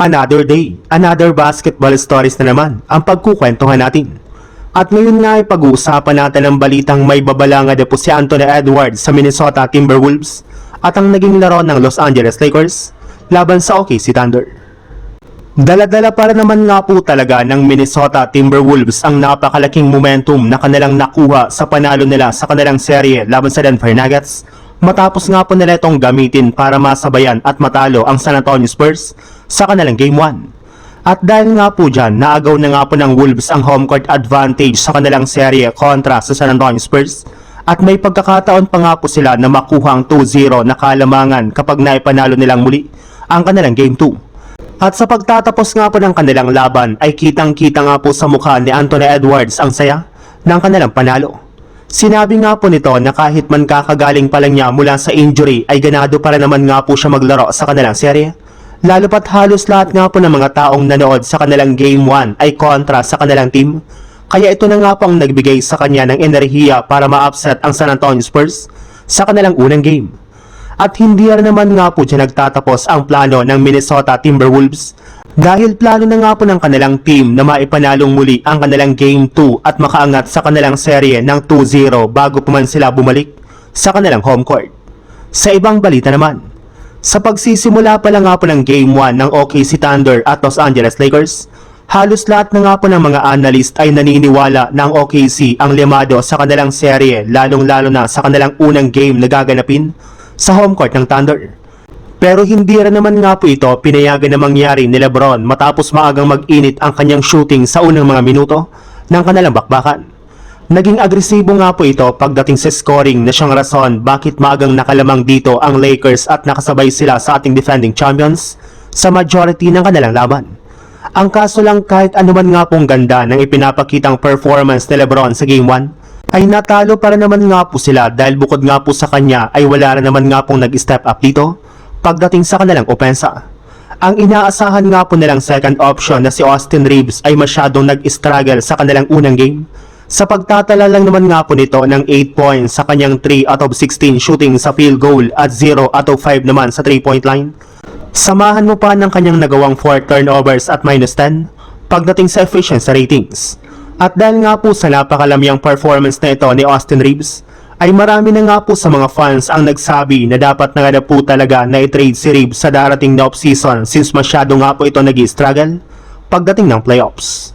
Another day, another basketball stories na naman ang pagkukwentuhan natin. At ngayon nga ay pag-uusapan natin ang balitang may babalanga na po si Anthony Edwards sa Minnesota Timberwolves at ang naging laro ng Los Angeles Lakers laban sa OKC Thunder. Dala-dala para naman nga po talaga ng Minnesota Timberwolves ang napakalaking momentum na kanilang nakuha sa panalo nila sa kanilang serye laban sa Denver Nuggets matapos nga po nila itong gamitin para masabayan at matalo ang San Antonio Spurs sa kanilang Game 1. At dahil nga po dyan, naagaw na nga po ng Wolves ang home court advantage sa kanilang serye kontra sa San Antonio Spurs at may pagkakataon pa nga po sila na makuha ang 2-0 na kalamangan kapag naipanalo nilang muli ang kanilang Game 2. At sa pagtatapos nga po ng kanilang laban ay kitang-kita nga po sa mukha ni Anthony Edwards ang saya ng kanilang panalo. Sinabi nga po nito na kahit man kakagaling pa lang niya mula sa injury ay ganado para naman nga po siya maglaro sa kanilang serye. Lalo pat halos lahat nga po ng mga taong nanood sa kanilang Game 1 ay kontra sa kanilang team. Kaya ito na nga po ang nagbigay sa kanya ng enerhiya para ma-upset ang San Antonio Spurs sa kanilang unang game. At hindi rin naman nga po dyan nagtatapos ang plano ng Minnesota Timberwolves dahil plano na nga po ng kanilang team na maipanalong muli ang kanilang Game 2 at makaangat sa kanilang serye ng 2-0 bago pa man sila bumalik sa kanilang home court. Sa ibang balita naman, sa pagsisimula pa lang nga po ng Game 1 ng OKC Thunder at Los Angeles Lakers, halos lahat na nga po ng mga analyst ay naniniwala na ang OKC ang limado sa kanilang serye lalong-lalo na sa kanilang unang game na gaganapin sa home court ng Thunder. Pero hindi rin naman nga po ito pinayagan na mangyari ni LeBron matapos maagang mag-init ang kanyang shooting sa unang mga minuto ng kanilang bakbakan. Naging agresibo nga po ito pagdating sa scoring na siyang rason bakit maagang nakalamang dito ang Lakers at nakasabay sila sa ating defending champions sa majority ng kanilang laban. Ang kaso lang kahit anuman nga pong ganda ng ipinapakitang performance ni LeBron sa Game 1 ay natalo para naman nga po sila dahil bukod nga po sa kanya ay wala rin naman nga pong nag-step up dito pagdating sa kanilang opensa. Ang inaasahan nga po nilang second option na si Austin Reeves ay masyadong nag-struggle sa kanilang unang game. Sa pagtatala lang naman nga po nito ng 8 points sa kanyang 3 out of 16 shooting sa field goal at 0 out of 5 naman sa 3-point line. Samahan mo pa ng kanyang nagawang 4 turnovers at -10 pagdating sa efficiency ratings. At dahil nga po sa napakalamyang performance na ito ni Austin Reeves, ay marami na nga po sa mga fans ang nagsabi na dapat na nga po talaga na i-trade si Reeves sa darating na off-season since masyado nga po ito nag-i-struggle pagdating ng playoffs.